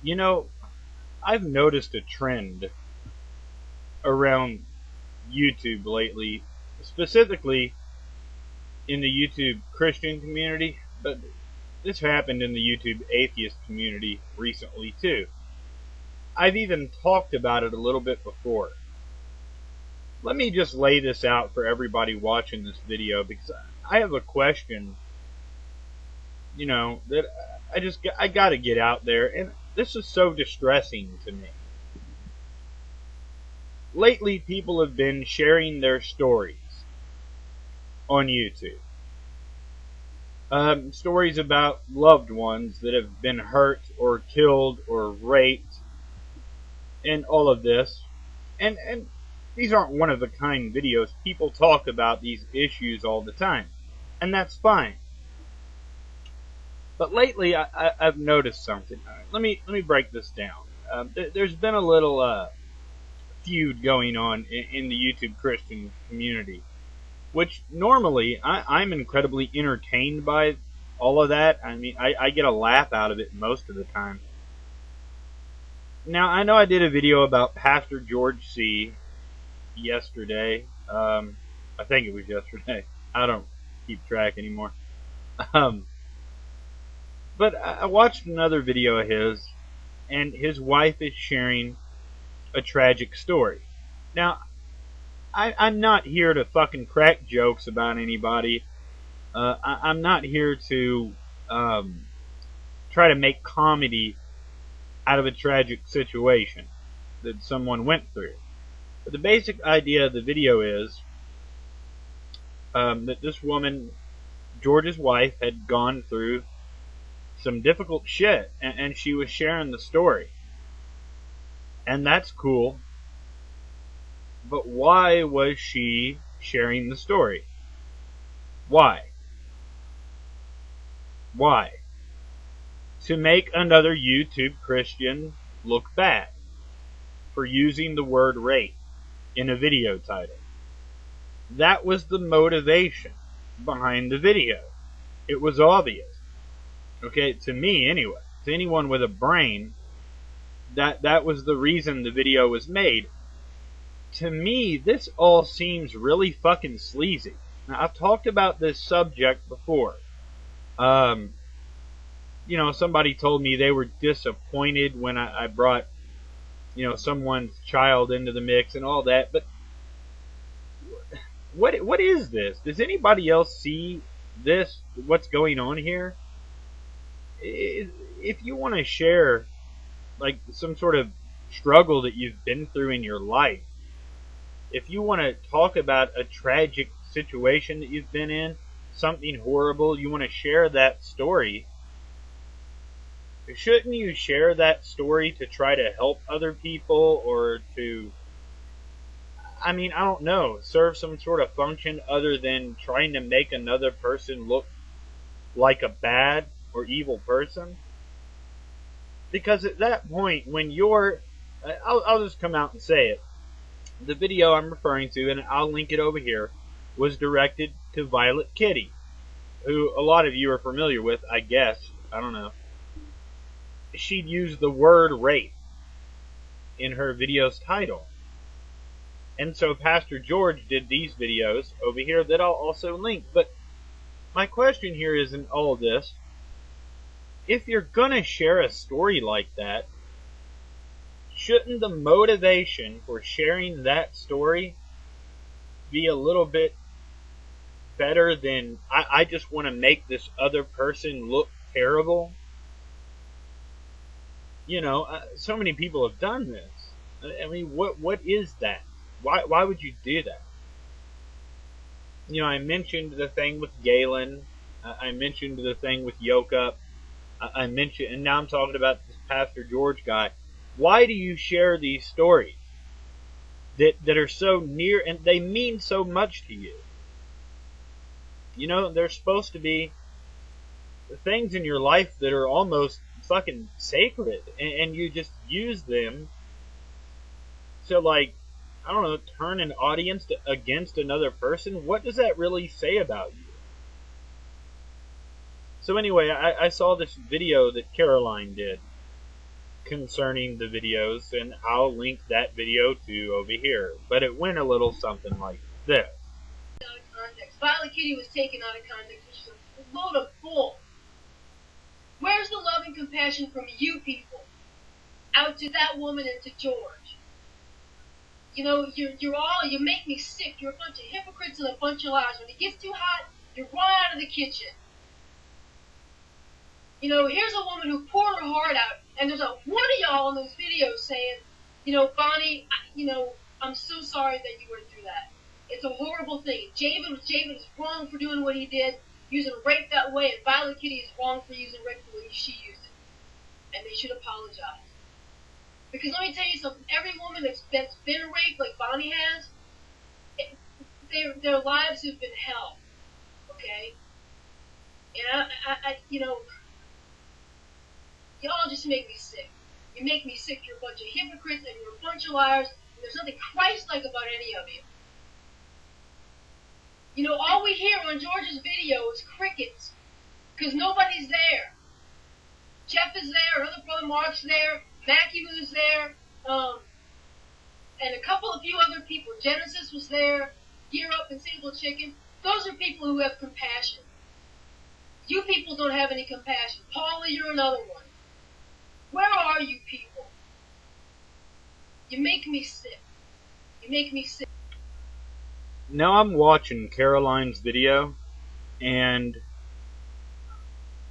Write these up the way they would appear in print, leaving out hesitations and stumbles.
You know, I've noticed a trend around YouTube lately, specifically in the YouTube Christian community, but this happened in the YouTube atheist community recently too. I've even talked about it a little bit before. Let me just lay this out for everybody watching this video because I have a question, that I got to get out there, and this is so distressing to me. Lately, people have been sharing their stories on YouTube. Stories about loved ones that have been hurt or killed or raped, and all of this. And these aren't one of a kind videos. People talk about these issues all the time, and that's fine. But lately, I've noticed something. Let me break this down. There's been a little feud going on in the YouTube Christian community, which normally I'm incredibly entertained by all of that. I mean, I get a laugh out of it most of the time. Now, I know I did a video about Pastor George C. yesterday. I think it was yesterday. I don't keep track anymore. Um, but I watched another video of his, and his wife is sharing a tragic story. Now, I'm not here to fucking crack jokes about anybody. I'm not here to um, try to make comedy out of a tragic situation that someone went through. But the basic idea of the video is that this woman, George's wife, had gone through some difficult shit, and she was sharing the story. And that's cool. But why was she sharing the story? Why? Why? To make another YouTube Christian look bad for using the word rape in a video title. That was the motivation behind the video. It was obvious. Okay, to me anyway. To anyone with a brain, that was the reason the video was made. To me, this all seems really fucking sleazy. Now, I've talked about this subject before. Somebody told me they were disappointed when I brought, someone's child into the mix and all that. But what is this? Does anybody else see this? What's going on here? If you want to share, like, some sort of struggle that you've been through in your life, if you want to talk about a tragic situation that you've been in, something horrible, you want to share that story, shouldn't you share that story to try to help other people, or to, I don't know, serve some sort of function other than trying to make another person look like a bad or evil person? Because at that point, when I'll just come out and say it. The video I'm referring to, and I'll link it over here, was directed to Violet Kitty, who a lot of you are familiar with, I guess. I don't know. She'd used the word rape in her video's title. And so Pastor George did these videos over here that I'll also link. But my question here is, in all of this, if you're gonna share a story like that, shouldn't the motivation for sharing that story be a little bit better than, I just want to make this other person look terrible? So many people have done this. I mean, what is that? Why would you do that? I mentioned the thing with Galen. I mentioned the thing with Yoke. I mentioned, and now I'm talking about this Pastor George guy. Why do you share these stories that are so near, and they mean so much to you? They're supposed to be things in your life that are almost fucking sacred, and you just use them to, like, I don't know, turn an audience against another person. What does that really say about you? So anyway, I saw this video that Caroline did, concerning the videos, and I'll link that video to over here. But it went a little something like this. Out of context. Violet Kitty was taken out of context, which is a load of bull. Where's the love and compassion from you people? Out to that woman and to George. You know, you make me sick. You're a bunch of hypocrites and a bunch of liars. When it gets too hot, you run out of the kitchen. You know, here's a woman who poured her heart out, and there's one of y'all in those videos saying, you know, Bonnie, you know, I'm so sorry that you went through that. It's a horrible thing. Javen is wrong for doing what he did, using rape that way, and Violet Kitty is wrong for using rape the way she used it. And they should apologize. Because let me tell you something, every woman that's been raped like Bonnie has, their lives have been hell. Okay? And I you know, y'all just make me sick. You make me sick. You're a bunch of hypocrites and you're a bunch of liars. And there's nothing Christ-like about any of you. You know, all we hear on George's video is crickets. Because nobody's there. Jeff is there. Another brother Mark's there. Mackie was there. And a few other people. Genesis was there. Gear Up and Single Chicken. Those are people who have compassion. You people don't have any compassion. Paula, you're another one. Where are you people? You make me sick. You make me sick. Now I'm watching Caroline's video, and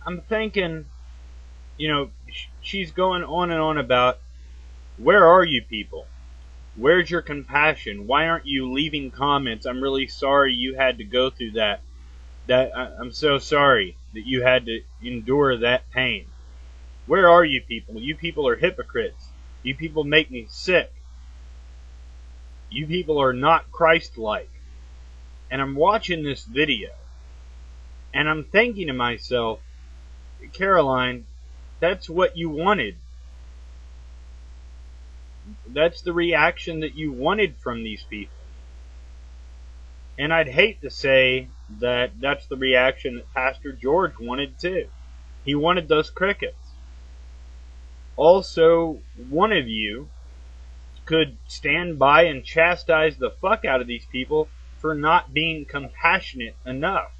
I'm thinking, you know, she's going on and on about, where are you people? Where's your compassion? Why aren't you leaving comments? I'm really sorry you had to go through that. I'm so sorry that you had to endure that pain. Where are you people? You people are hypocrites. You people make me sick. You people are not Christ-like. And I'm watching this video, and I'm thinking to myself, Caroline, that's what you wanted. That's the reaction that you wanted from these people. And I'd hate to say that that's the reaction that Pastor George wanted too. He wanted those crickets. Also, one of you could stand by and chastise the fuck out of these people for not being compassionate enough.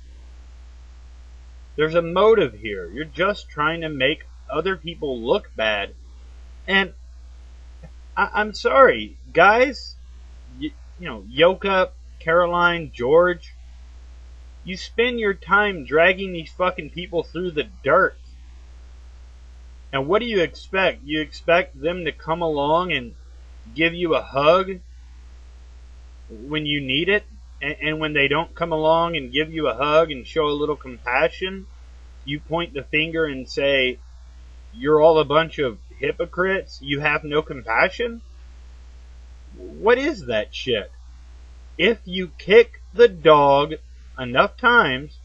There's a motive here. You're just trying to make other people look bad. And I'm sorry, guys, you know, Yoka, Caroline, George, you spend your time dragging these fucking people through the dirt. And what do you expect? You expect them to come along and give you a hug when you need it? And when they don't come along and give you a hug and show a little compassion, you point the finger and say, you're all a bunch of hypocrites? You have no compassion? What is that shit? If you kick the dog enough times,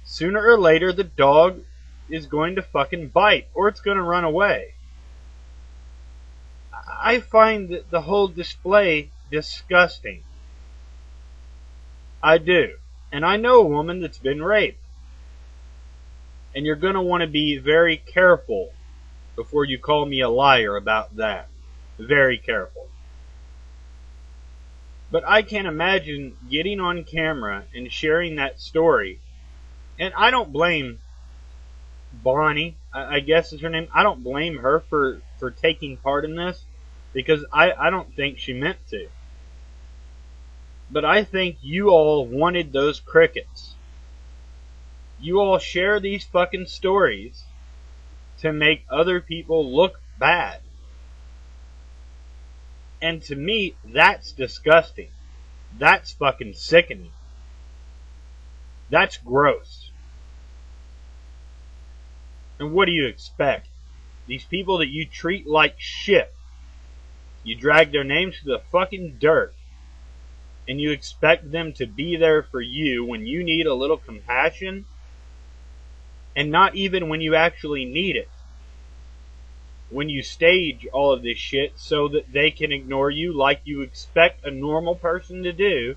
sooner or later the dog is going to fucking bite, or it's going to run away. I find the whole display disgusting. I do. And I know a woman that's been raped. And you're going to want to be very careful before you call me a liar about that. Very careful. But I can't imagine getting on camera and sharing that story. And I don't blame Bonnie, I guess is her name. I don't blame her for taking part in this, because I don't think she meant to. But I think you all wanted those crickets. You all share these fucking stories to make other people look bad. And to me, that's disgusting. That's fucking sickening. That's gross. And what do you expect? These people that you treat like shit, you drag their names to the fucking dirt, and you expect them to be there for you when you need a little compassion, and not even when you actually need it. When you stage all of this shit so that they can ignore you like you expect a normal person to do,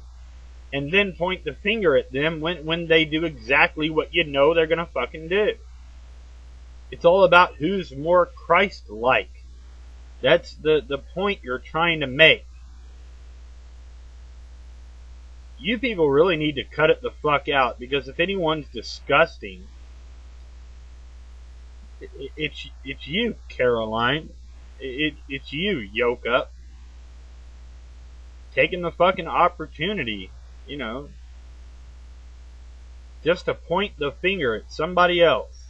and then point the finger at them when they do exactly what you know they're gonna fucking do. It's all about who's more Christ-like. That's the point you're trying to make. You people really need to cut it the fuck out, because if anyone's disgusting, it's you, Caroline. It's you, Yoke Up. Taking the fucking opportunity, you know, just to point the finger at somebody else.